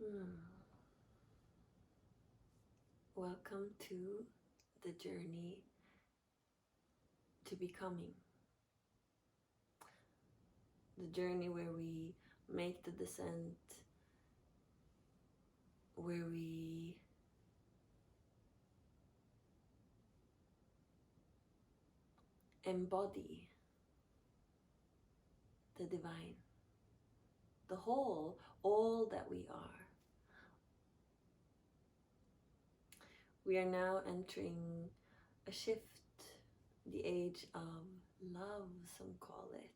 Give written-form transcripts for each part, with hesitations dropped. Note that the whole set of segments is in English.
Hmm. Welcome to the journey to becoming. The journey where we make the descent, where we embody the divine, the whole, all that we are. We are now entering a shift, the age of love, some call it.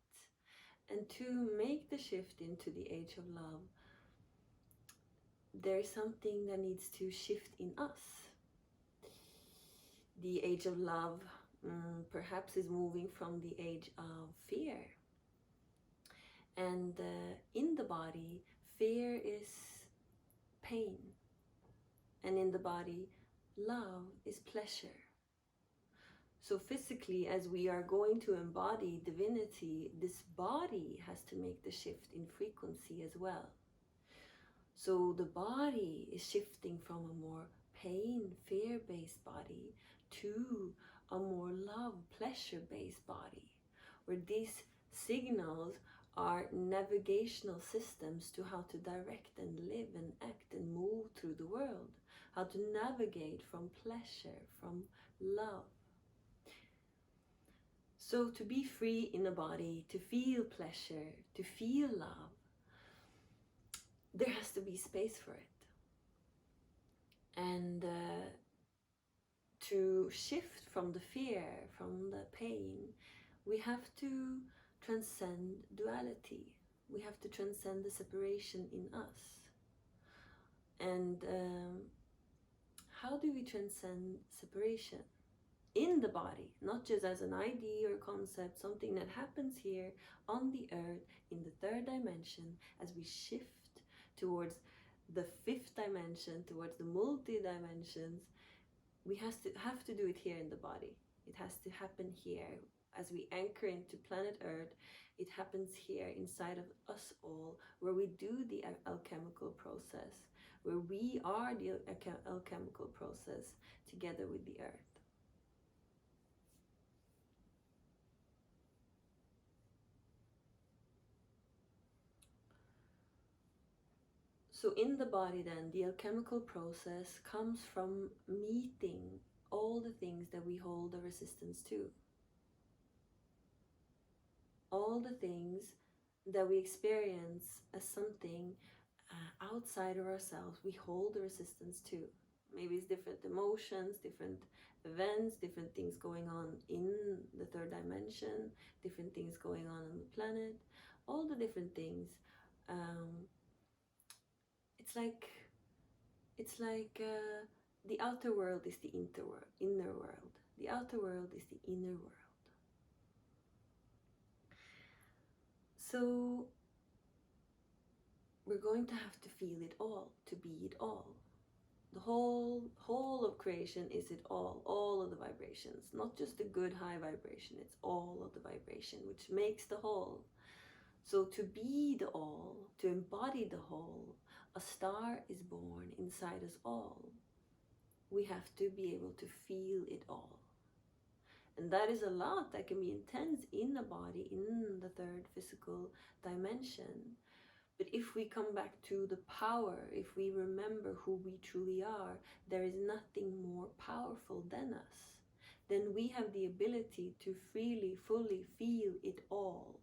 And to make the shift into the age of love, there is something that needs to shift in us. The age of love perhaps is moving from the age of fear. And in the body, fear is pain. And in the body, love is pleasure. So physically, as we are going to embody divinity, this body has to make the shift in frequency as well. So the body is shifting from a more pain, fear-based body to a more love, pleasure-based body, where these signals are navigational systems to how to direct and live and act and move through the world, how to navigate from pleasure, from love. So to be free in a body, to feel pleasure, to feel love, there has to be space for it. And to shift from the fear, from the pain, we have to transcend duality. We have to transcend the separation in us. And how do we transcend separation? In the body, not just as an idea or concept, something that happens here on the earth in the third dimension as we shift towards the fifth dimension, towards the multi-dimensions. We have to do it here in the body. It has to happen here. As we anchor into planet Earth, it happens here inside of us all, where we do the alchemical process, where we are the alchemical process together with the Earth. So in the body then, the alchemical process comes from meeting all the things that we hold a resistance to. All the things that we experience as something outside of ourselves, we hold a resistance to. Maybe it's different emotions, different events, different things going on in the third dimension, different things going on the planet, all the different things. It's like the outer world is the inner world. The outer world is the inner world. So we're going to have to feel it all, to be it all. The whole of creation is it all of the vibrations, not just the good high vibration, it's all of the vibration, which makes the whole. So to be the all, to embody the whole, a star is born inside us all. We have to be able to feel it all. And that is a lot that can be intense in the body, in the third physical dimension. But if we come back to the power, if we remember who we truly are, there is nothing more powerful than us. Then we have the ability to freely, fully feel it all.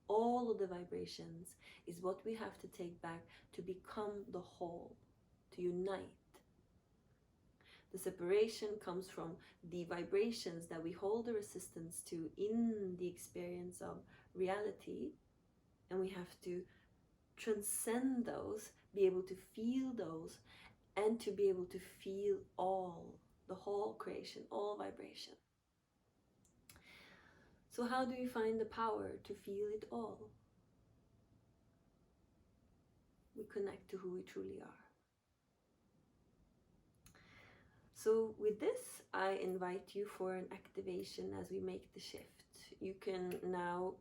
All of the vibrations is what we have to take back to become the whole, to unite. The separation comes from the vibrations that we hold the resistance to in the experience of reality, and we have to transcend those, be able to feel those, and to be able to feel all, the whole creation, all vibration. So how do we find the power to feel it all? We connect to who we truly are. So with this, I invite you for an activation as we make the shift. You can now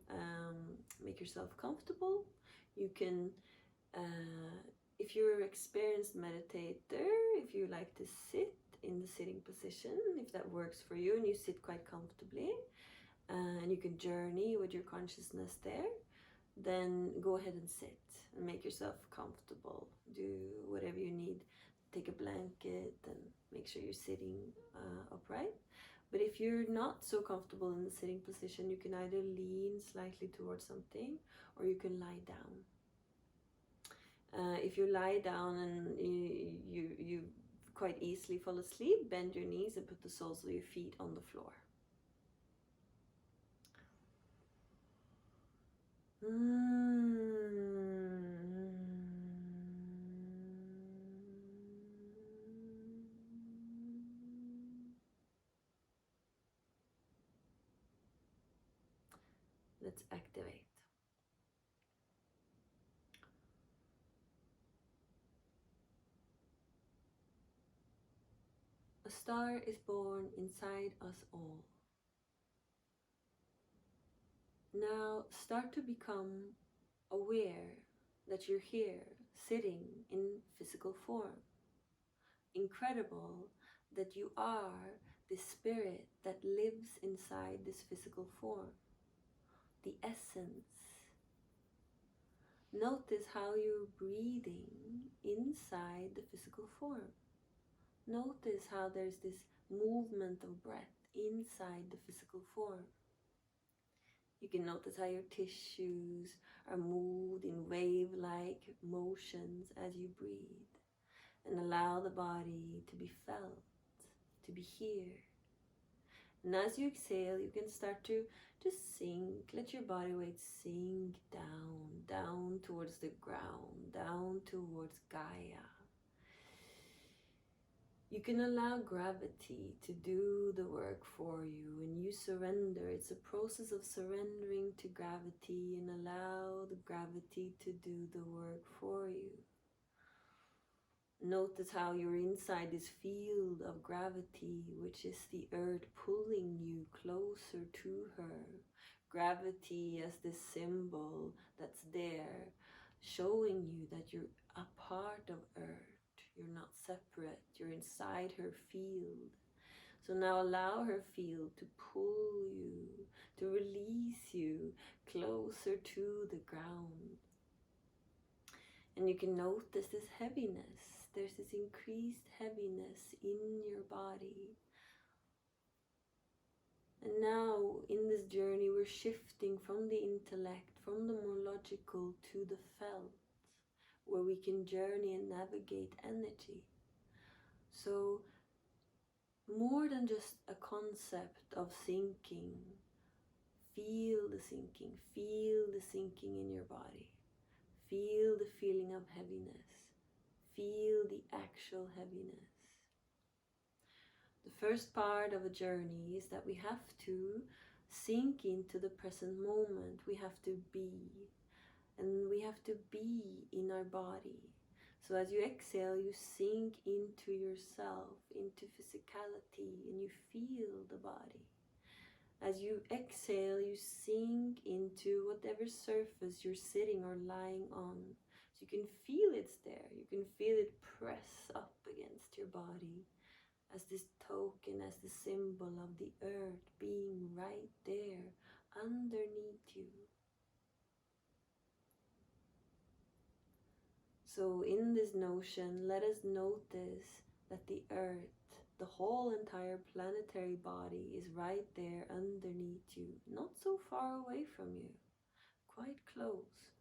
make yourself comfortable. You can If you're an experienced meditator, if you like to sit in the sitting position, if that works for you and you sit quite comfortably, and you can journey with your consciousness there, then go ahead and sit and make yourself comfortable. Do whatever you need. Take a blanket and make sure you're sitting upright. But if you're not so comfortable in the sitting position, you can either lean slightly towards something or you can lie down. If you lie down and you quite easily fall asleep, bend your knees and put the soles of your feet on the floor. Let's activate. A star is born inside us all. Now start to become aware that you're here, sitting in physical form. Incredible that you are the spirit that lives inside this physical form, the essence. Notice how you're breathing inside the physical form. Notice how there's this movement of breath inside the physical form. You can notice how your tissues are moved in wave-like motions as you breathe, and allow the body to be felt, to be here. And as you exhale, you can start to just sink, let your body weight sink down, down towards the ground, down towards Gaia. You can allow gravity to do the work for you, and you surrender. It's a process of surrendering to gravity and allow the gravity to do the work for you. Notice how you're inside this field of gravity, which is the earth pulling you closer to her. Gravity as this symbol that's there, showing you that you're a part of earth. You're not separate, you're inside her field. So now allow her field to pull you, to release you closer to the ground. And you can notice this heaviness. There's this increased heaviness in your body. And now in this journey we're shifting from the intellect, from the more logical to the felt, where we can journey and navigate energy. So more than just a concept of sinking, feel the sinking in your body. Feel the feeling of heaviness. Feel the actual heaviness. The first part of a journey is that we have to sink into the present moment. We have to be. And we have to be in our body. So as you exhale, you sink into yourself, into physicality, and you feel the body. As you exhale, you sink into whatever surface you're sitting or lying on. So you can feel it's there. You can feel it press up against your body as this token, as the symbol of the earth being right there underneath you. So in this notion, let us notice that the earth, the whole entire planetary body, is right there underneath you, not so far away from you, quite close.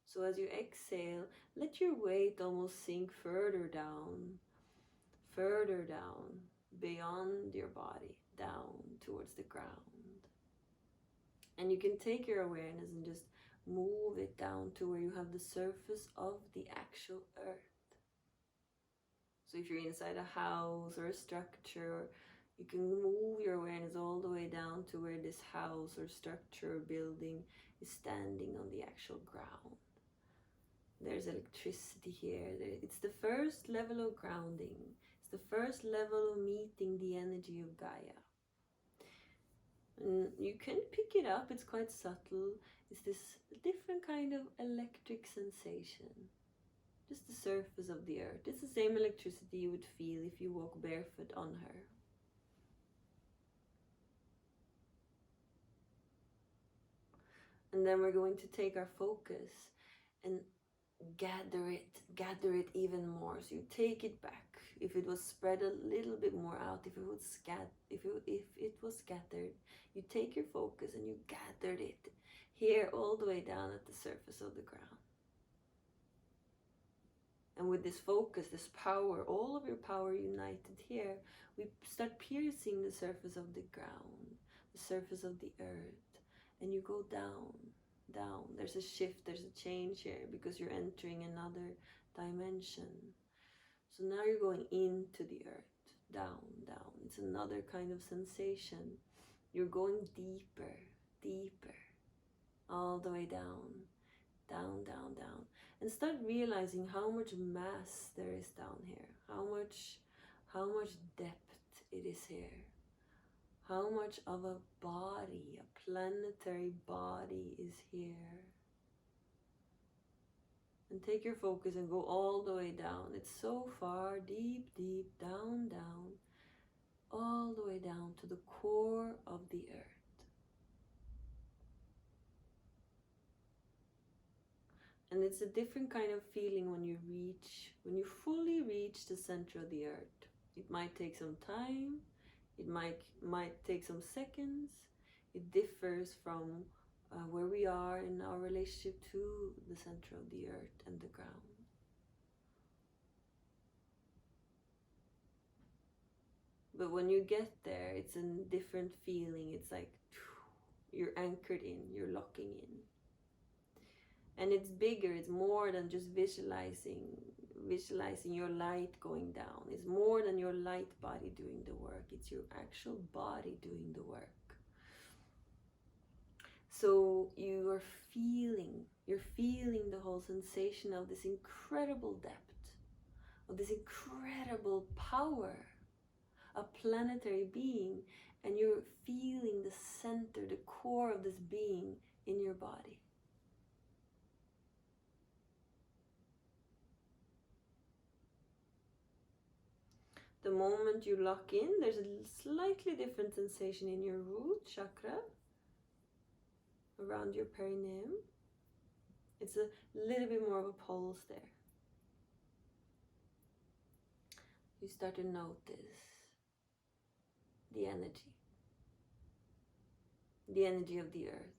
So as you exhale, let your weight almost sink further down, beyond your body, down towards the ground. And you can take your awareness and just move it down to where you have the surface of the actual earth. So if you're inside a house or a structure, you can move your awareness all the way down to where this house or structure or building is standing on the actual ground. There's electricity here. It's the first level of grounding. It's the first level of meeting the energy of Gaia. And you can pick it up, it's quite subtle. It's this different kind of electric sensation. Just the surface of the earth. It's the same electricity you would feel if you walk barefoot on her. And then we're going to take our focus and gather it even more. So you take it back. If it was spread a little bit more out, if it was scattered, you take your focus and you gathered it here all the way down at the surface of the ground. And with this focus, this power, all of your power united here, we start piercing the surface of the ground, the surface of the earth, and you go down, down. There's a shift, there's a change here because you're entering another dimension. So now you're going into the earth, down, down. It's another kind of sensation. You're going deeper, deeper, all the way down, down, down, down. And start realizing how much mass there is down here, how much depth it is here, how much of a body, a planetary body is here. And take your focus and go all the way down. It's so far, deep, deep, down, down, all the way down to the core of the earth. And it's a different kind of feeling when you fully reach the center of the earth. It might take some time, it might take some seconds. It differs from where we are in our relationship to the center of the earth and the ground. But when you get there, it's a different feeling. It's like you're anchored in, you're locking in. And it's bigger, it's more than just visualizing your light going down. It's more than your light body doing the work. It's your actual body doing the work. So you're feeling the whole sensation of this incredible depth, of this incredible power, a planetary being, and you're feeling the center, the core of this being in your body. The moment you lock in, there's a slightly different sensation in your root chakra, around your perineum. It's a little bit more of a pulse there. You start to notice the energy of the earth.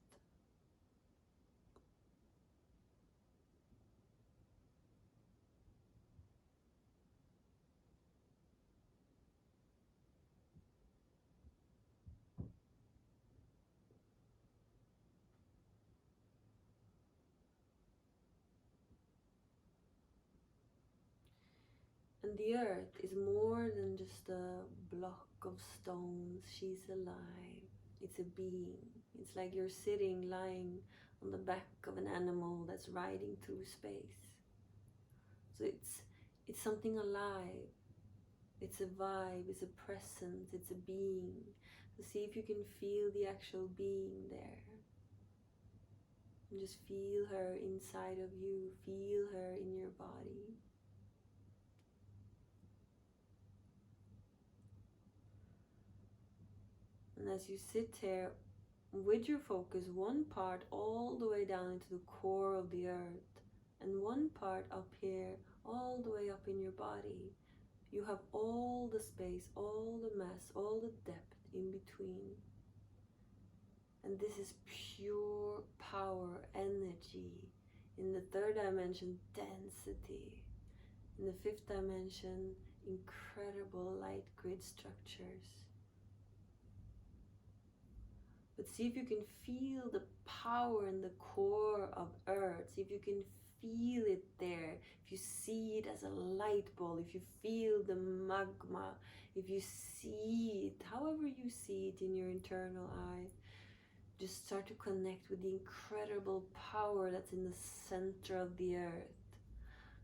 And the earth is more than just a block of stones. She's alive. It's a being. It's like you're lying on the back of an animal that's riding through space. So it's something alive. It's a vibe, it's a presence, it's a being. So see if you can feel the actual being there. And just feel her inside of you. Feel her in your body. And as you sit here with your focus, one part all the way down into the core of the earth, and one part up here, all the way up in your body, you have all the space, all the mass, all the depth in between. And this is pure power, energy. In the third dimension, density. In the fifth dimension, incredible light grid structures. But see if you can feel the power in the core of Earth. See if you can feel it there. If you see it as a light ball, if you feel the magma, if you see it, however you see it in your internal eye, just start to connect with the incredible power that's in the center of the Earth.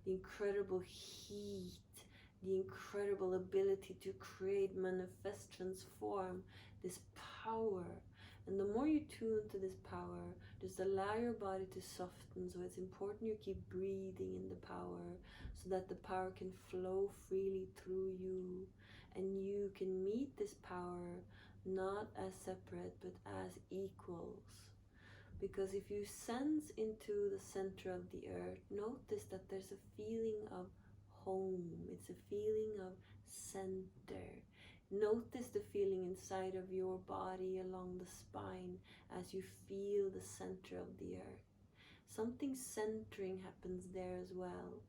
The incredible heat, the incredible ability to create, manifest, transform, this power. And the more you tune to this power, just allow your body to soften. So it's important you keep breathing in the power so that the power can flow freely through you. And you can meet this power not as separate but as equals. Because if you sense into the center of the earth, notice that there's a feeling of home. It's a feeling of center. Notice the feeling inside of your body along the spine as you feel the center of the earth. Something centering happens there as well.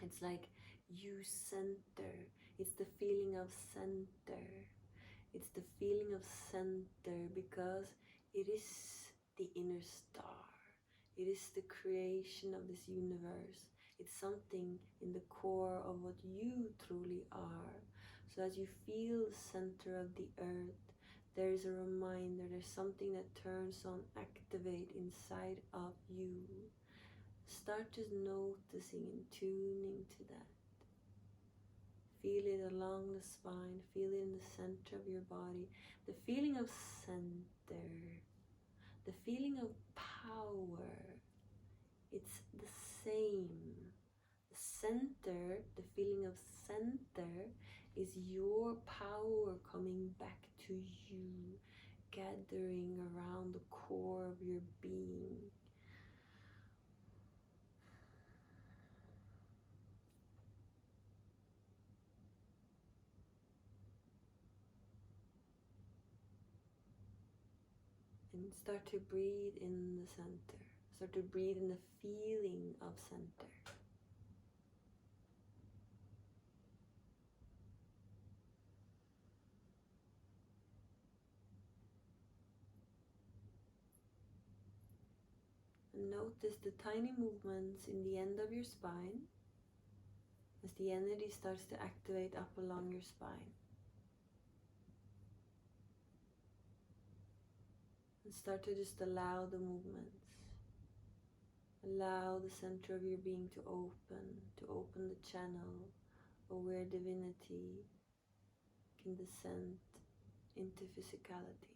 It's like you center. It's the feeling of center. It's the feeling of center because it is the inner star. It is the creation of this universe. It's something in the core of what you truly are. So as you feel the center of the earth, there is a reminder, there's something that turns on, activate inside of you. Start just noticing and tuning to that. Feel it along the spine, feel it in the center of your body. The feeling of center, the feeling of power, it's the same. The center, the feeling of center is your power coming back to you, gathering around the core of your being. And start to breathe in the center. Start to breathe in the feeling of center. And notice the tiny movements in the end of your spine as the energy starts to activate up along your spine. And start to just allow the movements. Allow the center of your being to open the channel of where divinity can descend into physicality.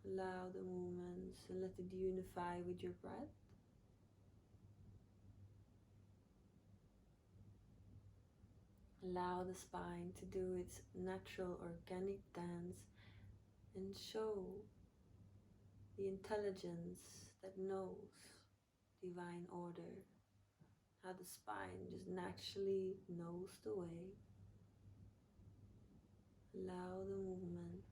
Allow the movements and let it unify with your breath. Allow the spine to do its natural organic dance and show the intelligence that knows divine order. How the spine just naturally knows the way. Allow the movements.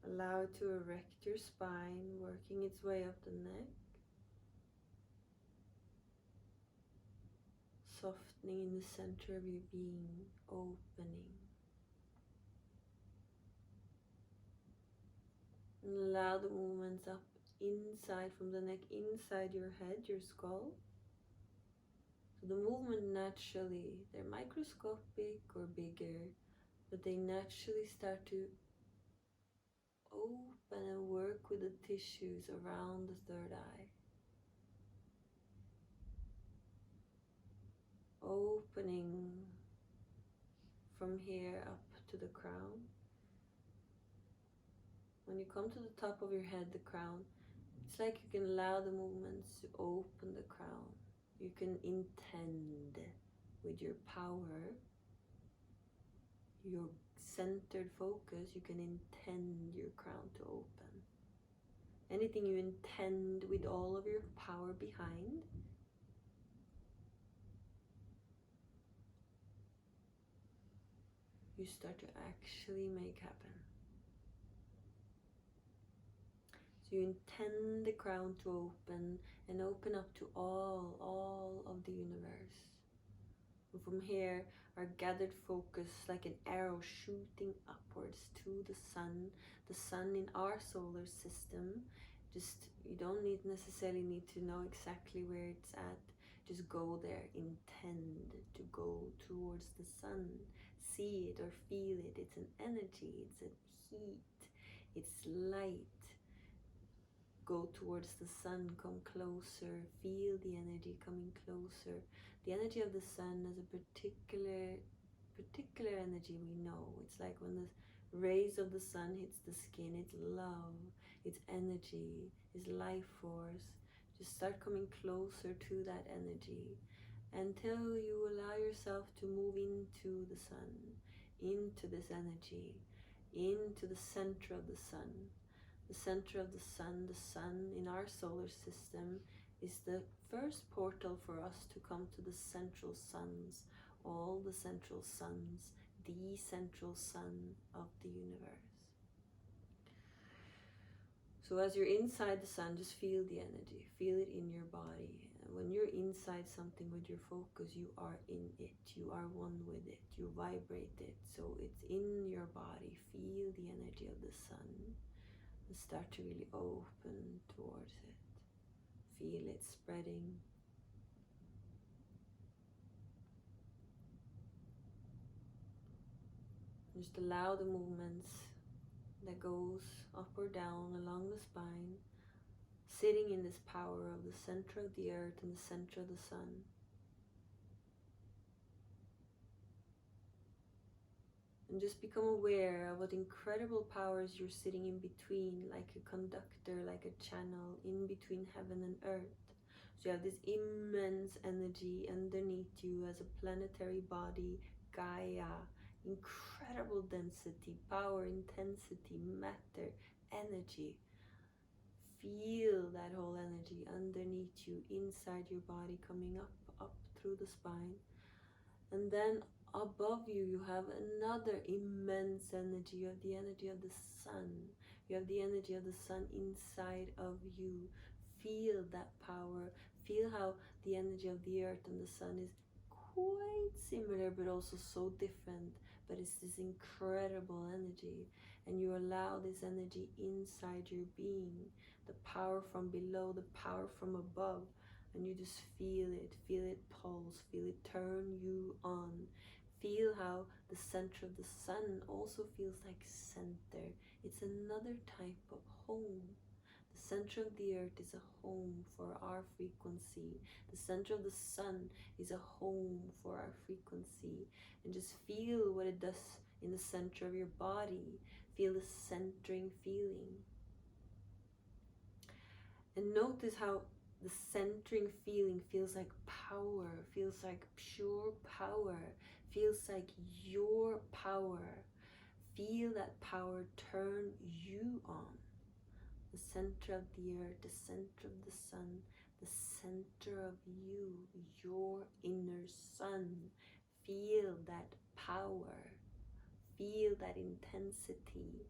Allow it to erect your spine, working its way up the neck. Softening in the center of your being, opening. And allow the movements up inside from the neck, inside your head, your skull. So the movement naturally, they're microscopic or bigger, but they naturally start to open and work with the tissues around the third eye. Opening from here up to the crown. When you come to the top of your head, the crown, it's like you can allow the movements to open the crown. You can intend with your power, your centered focus, you can intend your crown to open. Anything you intend with all of your power behind, you start to actually make happen. So you intend the crown to open and open up to all of the universe. And from here, our gathered focus like an arrow shooting upwards to the sun in our solar system. Just, you don't necessarily need to know exactly where it's at. Just go there, intend to go towards the sun. See it or feel it. It's an energy, it's a heat, it's light. go towards the sun, come closer, feel the energy coming closer. The energy of the sun is a particular energy we know. It's like when the rays of the sun hits the skin, it's love, it's energy, it's life force. Just start coming closer to that energy until you allow yourself to move into the sun, into this energy, into the center of the sun. The center of the sun in our solar system is the first portal for us to come to the central suns, all the central suns, the central sun of the universe. So as you're inside the sun, just feel the energy, feel it in your body. And when you're inside something with your focus, you are in it, you are one with it, you vibrate it. So it's in your body, feel the energy of the sun and start to really open towards it. Feel it spreading. Just allow the movements that goes up or down along the spine, sitting in this power of the center of the earth and the center of the sun. And just become aware of what incredible powers you're sitting in between, like a conductor, like a channel in between heaven and earth. So you have this immense energy underneath you as a planetary body, Gaia, incredible density, power, intensity, matter, energy. Feel that whole energy underneath you, inside your body, coming up through the spine. And then above you, you have another immense energy. You have the energy of the sun. You have the energy of the sun inside of you. Feel that power. Feel how the energy of the earth and the sun is quite similar, but also so different. But it's this incredible energy. And you allow this energy inside your being. The power from below, the power from above. And you just feel it pulse, feel it turn you on. Feel how the center of the sun also feels like center. It's another type of home. The center of the earth is a home for our frequency. The center of the sun is a home for our frequency. And just feel what it does in the center of your body. Feel the centering feeling. And notice how the centering feeling feels like power, feels like pure power, feels like your power. Feel that power turn you on. The center of the earth, the center of the sun, the center of you, your inner sun. Feel that power, feel that intensity,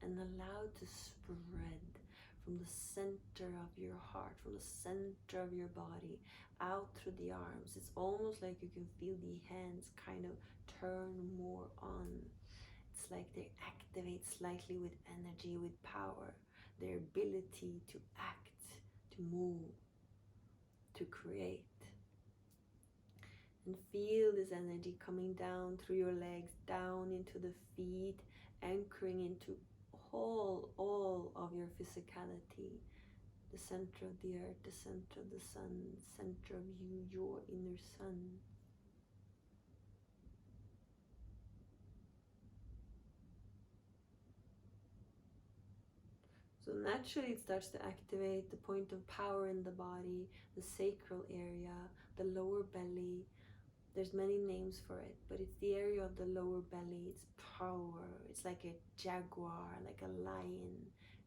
and allow it to spread from the center of your heart, from the center of your body, out through the arms. It's almost like you can feel the hands kind of turn more on. It's like they activate slightly with energy, with power, their ability to act, to move, to create. And feel this energy coming down through your legs, down into the feet, anchoring into all of your physicality. The center of the earth, the center of the sun, center of you, your inner sun. So naturally it starts to activate the point of power in the body, the sacral area, the lower belly. There's many names for it, but it's the area of the lower belly. It's power. It's like a jaguar, like a lion.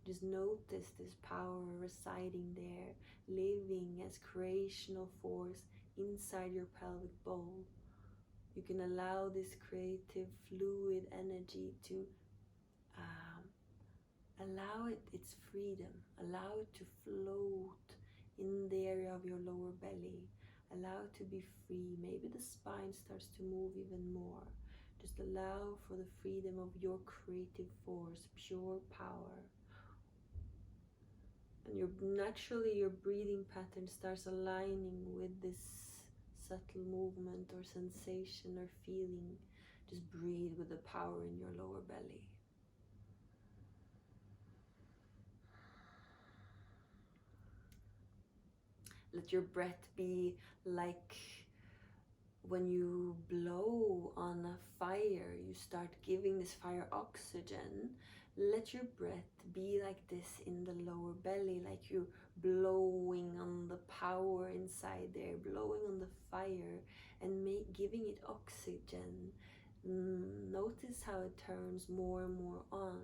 Just notice this power residing there, living as creational force inside your pelvic bowl. You can allow this creative fluid energy to allow it its freedom. Allow it to float in the area of your lower belly. Allow it to be free. Maybe the spine starts to move even more. Just allow for the freedom of your creative force, pure power. And naturally your breathing pattern starts aligning with this subtle movement or sensation or feeling. Just breathe with the power in your lower belly. Let your breath be like when you blow on a fire, you start giving this fire oxygen. Let your breath be like this in the lower belly, like you're blowing on the power inside there, blowing on the fire and giving it oxygen. Notice how it turns more and more on.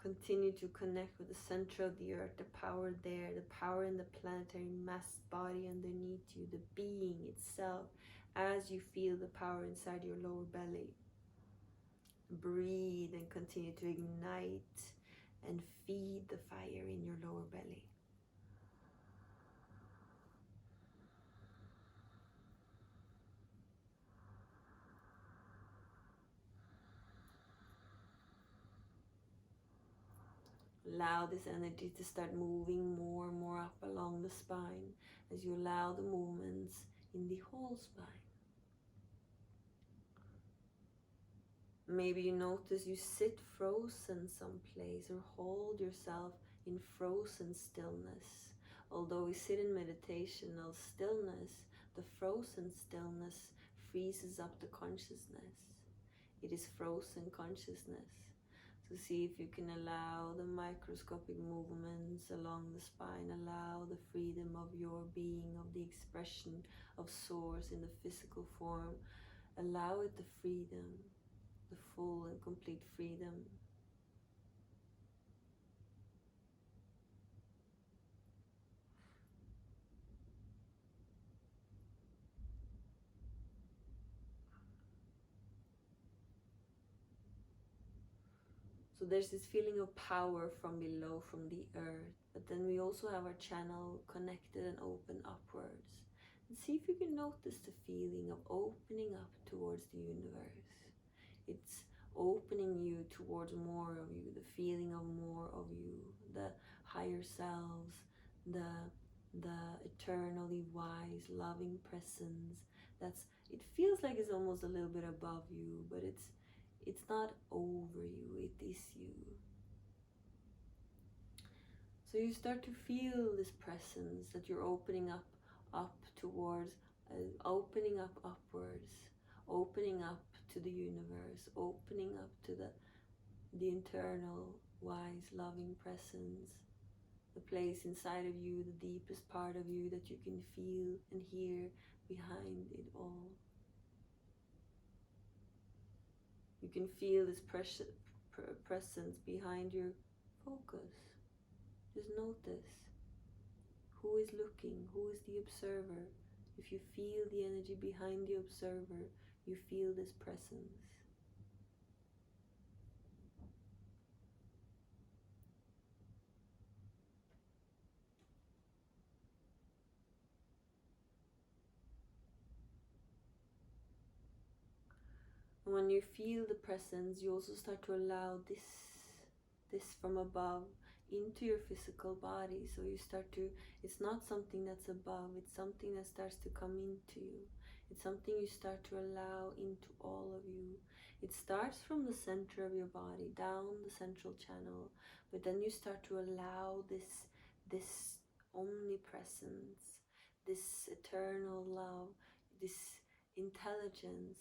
Continue to connect with the center of the earth, the power there, the power in the planetary mass body underneath you, the being itself, as you feel the power inside your lower belly. Breathe and continue to ignite and feed the fire in your lower belly. Allow this energy to start moving more and more up along the spine as you allow the movements in the whole spine. Maybe you notice you sit frozen someplace or hold yourself in frozen stillness. Although we sit in meditational stillness, the frozen stillness freezes up the consciousness. It is frozen consciousness. So see if you can allow the microscopic movements along the spine, allow the freedom of your being, of the expression of source in the physical form. Allow it the freedom, the full and complete freedom. So there's this feeling of power from below, from the earth, but then we also have our channel connected and open upwards. And see if you can notice the feeling of opening up towards the universe. It's opening you towards more of you, the feeling of more of you, the higher selves, the eternally wise, loving presence. It feels like it's almost a little bit above you, but it's not over you, it is you. So you start to feel this presence that you're opening up towards, opening up upwards, opening up to the universe, opening up to the internal, wise, loving presence, the place inside of you, the deepest part of you that you can feel and hear behind it all. You can feel this presence behind your focus. Just notice who is looking, who is the observer. If you feel the energy behind the observer, you feel this presence. And when you feel the presence, you also start to allow this from above into your physical body. So you start to, it's not something that's above, it's something that starts to come into you. It's something you start to allow into all of you. It starts from the center of your body, down the central channel, but then you start to allow this omnipresence, this eternal love, this intelligence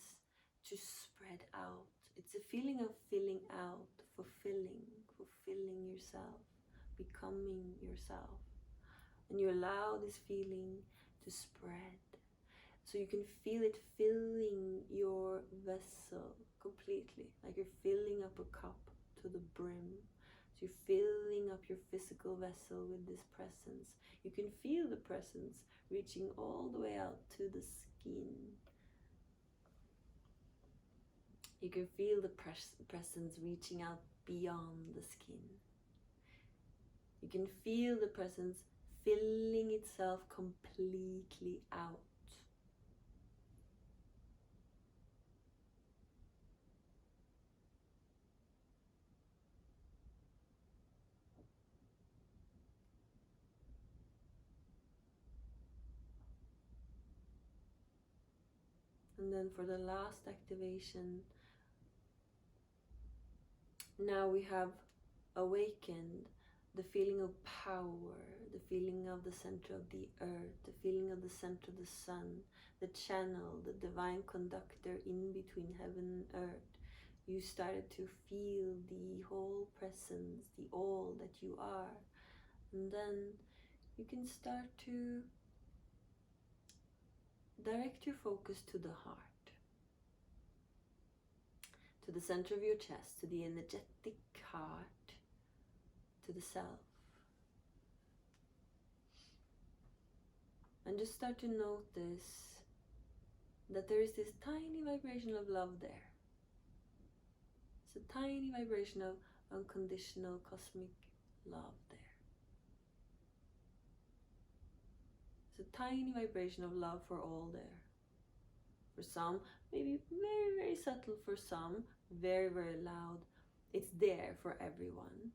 to spread out. It's a feeling of filling out, fulfilling yourself, becoming yourself. And you allow this feeling to spread. So you can feel it filling your vessel completely, like you're filling up a cup to the brim. So you're filling up your physical vessel with this presence. You can feel the presence reaching all the way out to the skin. You can feel the presence reaching out beyond the skin. You can feel the presence filling itself completely out. And then for the last activation, Now we have awakened the feeling of power, the feeling of the center of the earth, the feeling of the center of the sun, the channel, the divine conductor in between heaven and earth. You started to feel the whole presence, the all that you are. And then you can start to direct your focus to the heart, to the center of your chest, to the energetic heart, to the self. And just start to notice that there is this tiny vibration of love there. It's a tiny vibration of unconditional cosmic love there. It's a tiny vibration of love for all there. For some, maybe very, very subtle. For some, very, very loud. It's there for everyone.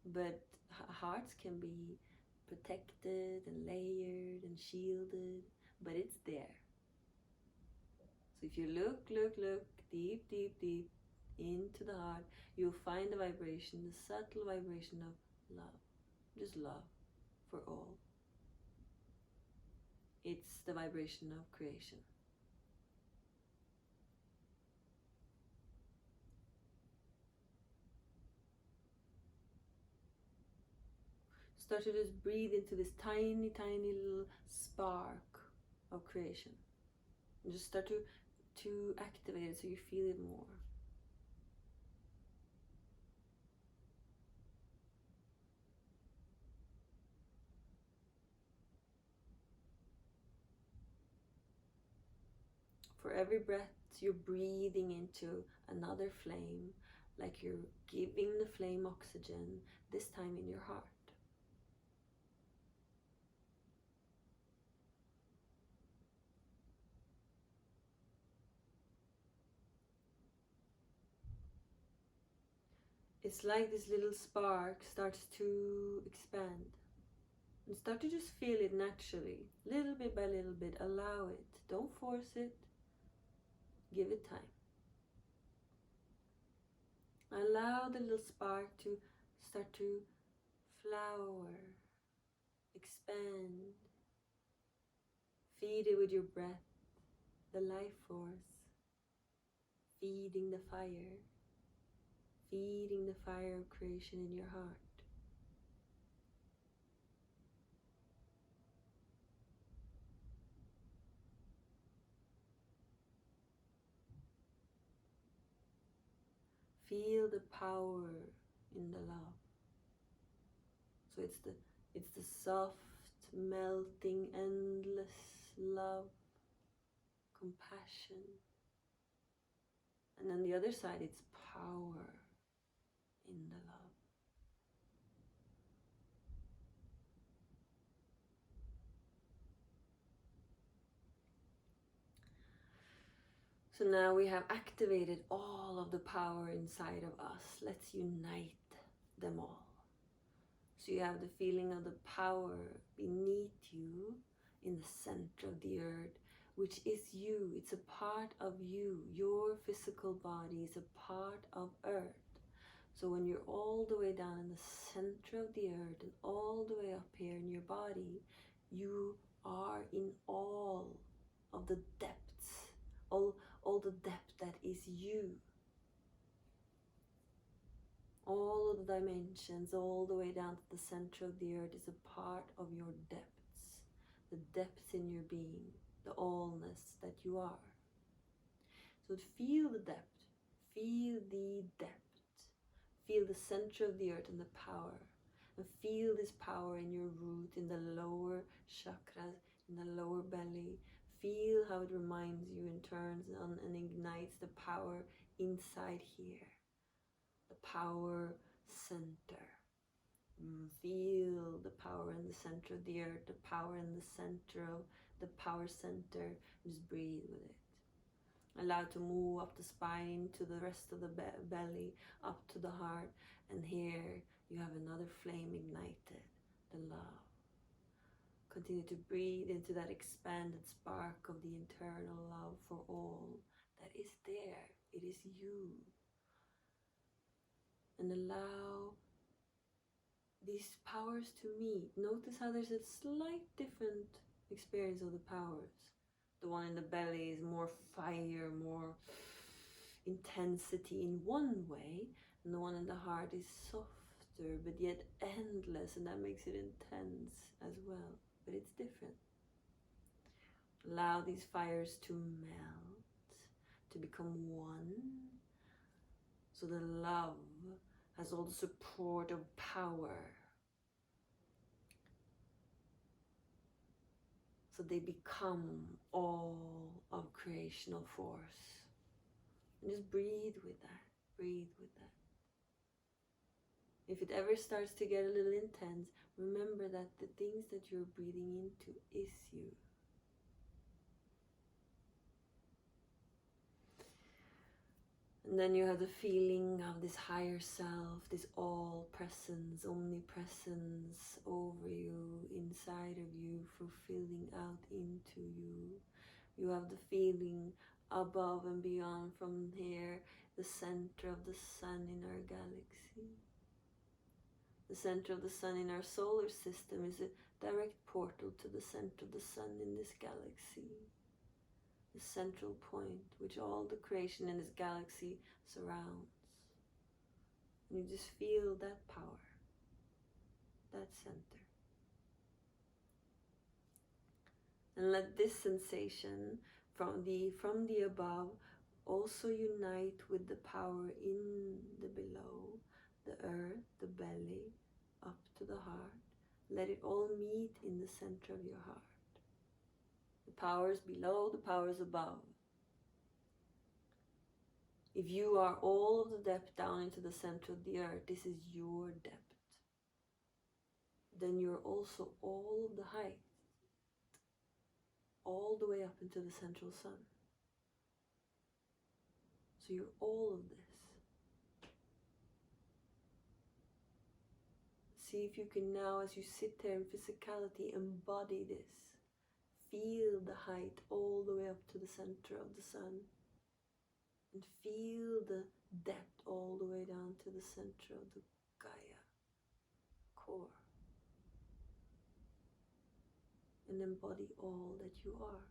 But hearts can be protected and layered and shielded, but it's there. So if you look deep, deep, deep into the heart, you'll find the vibration, the subtle vibration of love. Just love for all. It's the vibration of creation. Start to just breathe into this tiny, tiny little spark of creation. And just start to activate it so you feel it more. For every breath, you're breathing into another flame, like you're giving the flame oxygen, this time in your heart. It's like this little spark starts to expand. And start to just feel it naturally, little bit by little bit. Allow it. Don't force it. Give it time. Allow the little spark to start to flower, expand. Feed it with your breath, the life force. Feeding the fire. Feeding the fire of creation in your heart. Feel the power in the love. So it's the soft, melting, endless love, compassion. And on the other side, it's power in the love. So now we have activated all of the power inside of us. Let's unite them all. So you have the feeling of the power beneath you in the center of the earth, which is you. It's a part of you. Your physical body is a part of earth. So when you're all the way down in the center of the earth and all the way up here in your body, you are in all of the depths, all the depth that is you. All of the dimensions, all the way down to the center of the earth is a part of your depths. The depths in your being, the allness that you are. So feel the depth, feel the depth. Feel the center of the earth and the power. And feel this power in your root, in the lower chakras, in the lower belly. Feel how it reminds you and turns on and ignites the power inside here. The power center. Feel the power in the center of the earth, the power in the center of the power center. Just breathe with it. Allow it to move up the spine to the rest of the belly, up to the heart. And here you have another flame ignited, the love. Continue to breathe into that expanded spark of the internal love for all that is there. It is you. and allow these powers to meet. Notice how there's a slight different experience of the powers. The one in the belly is more fire, more intensity in one way, and the one in the heart is softer but yet endless, and that makes it intense as well, but it's different. Allow these fires to melt, to become one, so the love has all the support of power. So they become all of creational force. And just breathe with that. Breathe with that. If it ever starts to get a little intense, remember that the things that you're breathing into is you. And then you have the feeling of this higher self, this all presence, omnipresence over you, inside of you, fulfilling out into you. You have the feeling above and beyond from here, the center of the sun in our galaxy. The center of the sun in our solar system is a direct portal to the center of the sun in this galaxy. The central point which all the creation in this galaxy surrounds. And you just feel that power, that center. And let this sensation from the above also unite with the power in the below, the earth, the belly, up to the heart. Let it all meet in the center of your heart. The powers below, the powers above. If you are all of the depth down into the center of the earth, this is your depth. Then you're also all of the height, all the way up into the central sun. So you're all of this. See if you can now, as you sit there in physicality, embody this. Feel the height all the way up to the center of the sun. And feel the depth all the way down to the center of the Gaia core. And embody all that you are.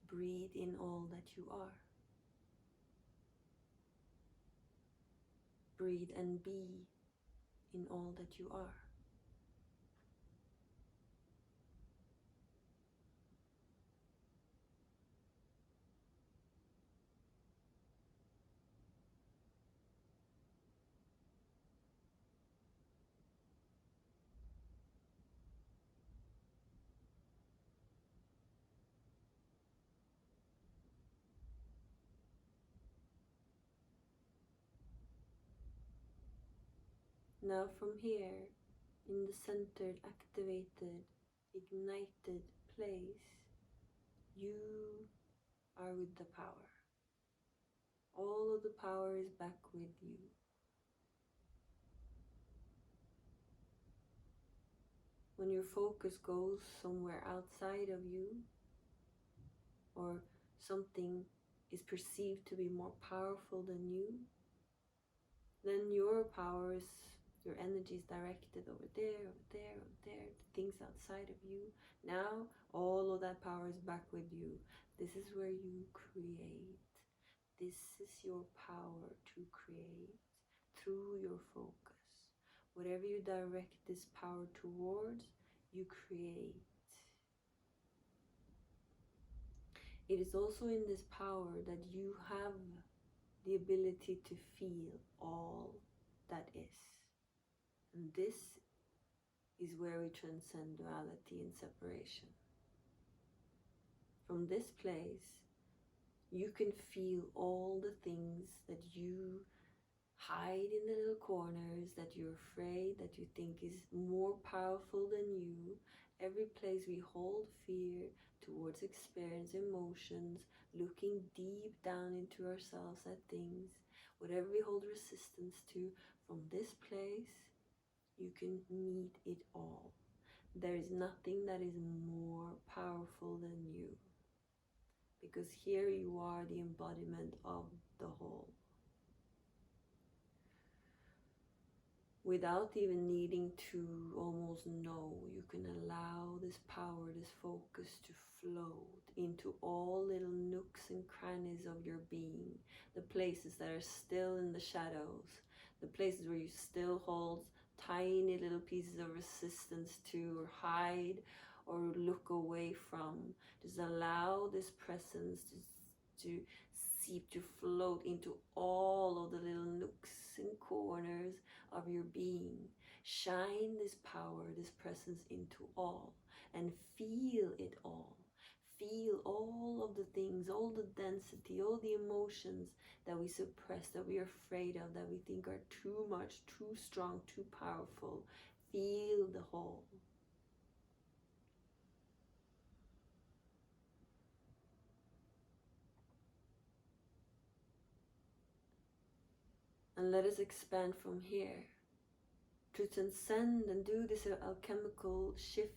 Breathe in all that you are. Breathe and be in all that you are. Now from here, in the centered, activated, ignited place, you are with the power. All of the power is back with you. When your focus goes somewhere outside of you, or something is perceived to be more powerful than you, then your power is, your energy is directed over there, over there, over there, to things outside of you. Now, all of that power is back with you. This is where you create. This is your power to create through your focus. Whatever you direct this power towards, you create. It is also in this power that you have the ability to feel all that is. And this is where we transcend duality and separation. From this place, you can feel all the things that you hide in the little corners, that you're afraid, that you think is more powerful than you. Every place we hold fear towards experience, emotions, looking deep down into ourselves at things, whatever we hold resistance to, from this place, you can meet it all. There is nothing that is more powerful than you, because here you are the embodiment of the whole. Without even needing to almost know, you can allow this power, this focus to float into all little nooks and crannies of your being, the places that are still in the shadows, the places where you still hold tiny little pieces of resistance to, or hide, or look away from. Just allow this presence to seep, to float into all of the little nooks and corners of your being. Shine this power, this presence into all, and feel it all. Feel all of the things, all the density, all the emotions that we suppress, that we are afraid of, that we think are too much, too strong, too powerful. Feel the whole. And let us expand from here to transcend and do this alchemical shift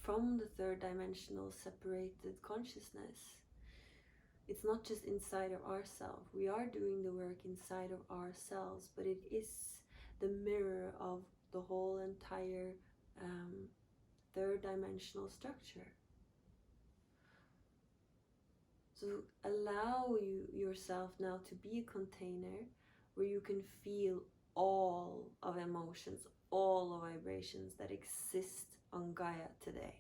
from the third dimensional separated consciousness. It's not just inside of ourselves. We are doing the work inside of ourselves, but it is the mirror of the whole entire third dimensional structure. So allow yourself now to be a container where you can feel all of emotions, all of vibrations that exist on Gaia today.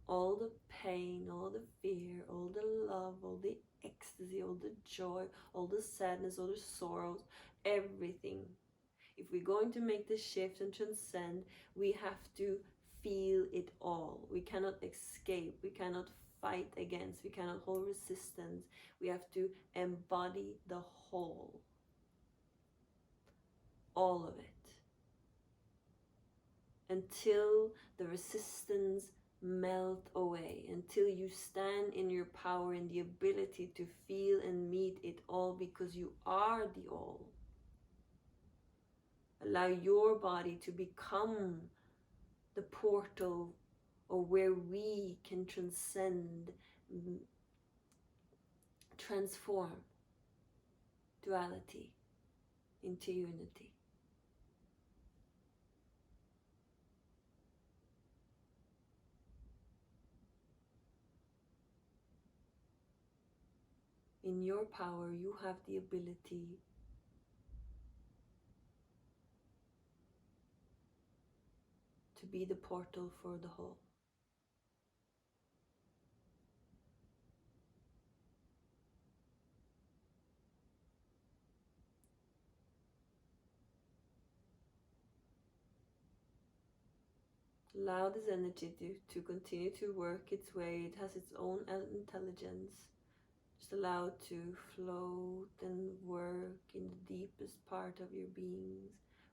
All the pain, all the fear, all the love, all the ecstasy, all the joy, all the sadness, all the sorrows, everything. If we're going to make this shift and transcend, we have to feel it all. We cannot escape. We cannot fight against. We cannot hold resistance. We have to embody the whole. All of it. Until the resistance melt away, until you stand in your power and the ability to feel and meet it all, because you are the all. Allow your body to become the portal, or where we can transcend, transform duality into unity. In your power, you have the ability to be the portal for the whole. Allow this energy to continue to work its way. It has its own intelligence. Just allow it to float and work in the deepest part of your beings,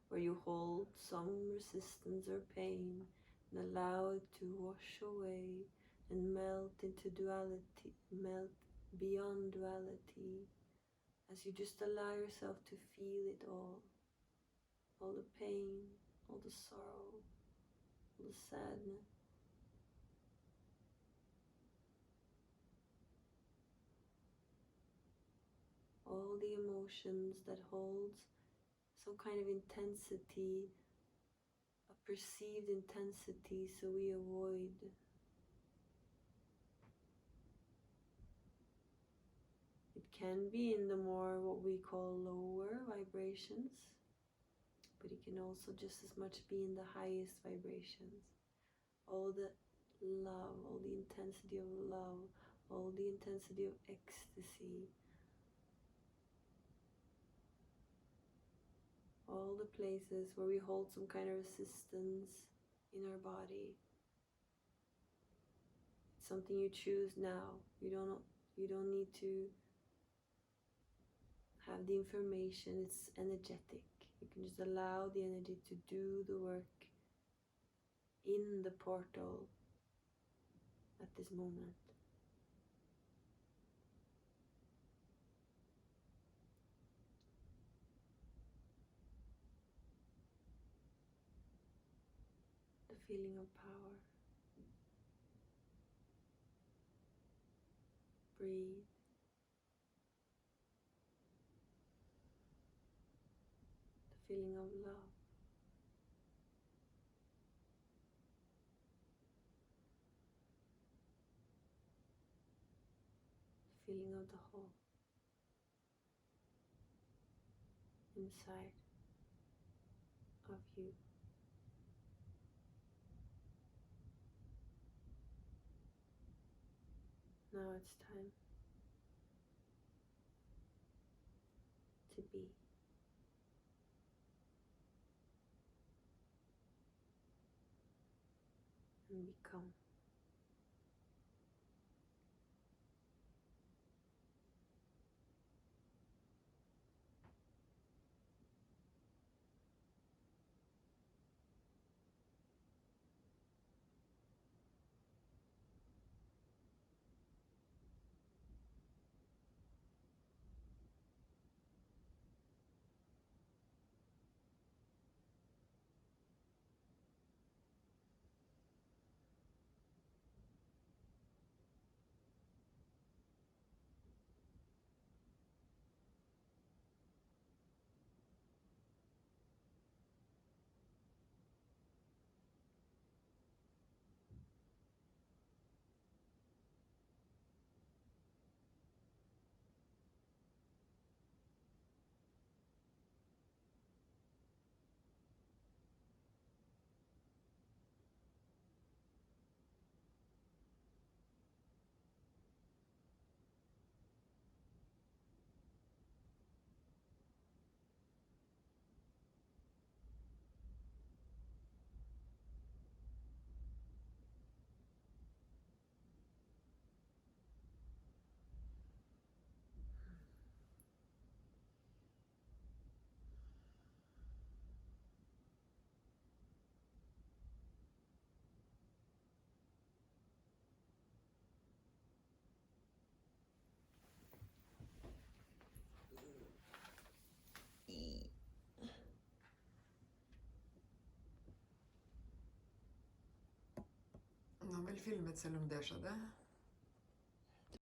where you hold some resistance or pain, and allow it to wash away and melt into duality, melt beyond duality, as you just allow yourself to feel it all the pain, all the sorrow, all the sadness. All the emotions that holds some kind of intensity, a perceived intensity, so we avoid. It can be in the more what we call lower vibrations, but it can also just as much be in the highest vibrations. All the love, all the intensity of love, all the intensity of ecstasy, all the places where we hold some kind of resistance in our body. It's something you choose now. You don't need to have the information. It's energetic. You can just allow the energy to do the work in the portal at this moment. The feeling of power. Breathe. The feeling of love. The feeling of the whole inside of you. Now it's time to be. And become. Nå vil filmet selv om det skjedde.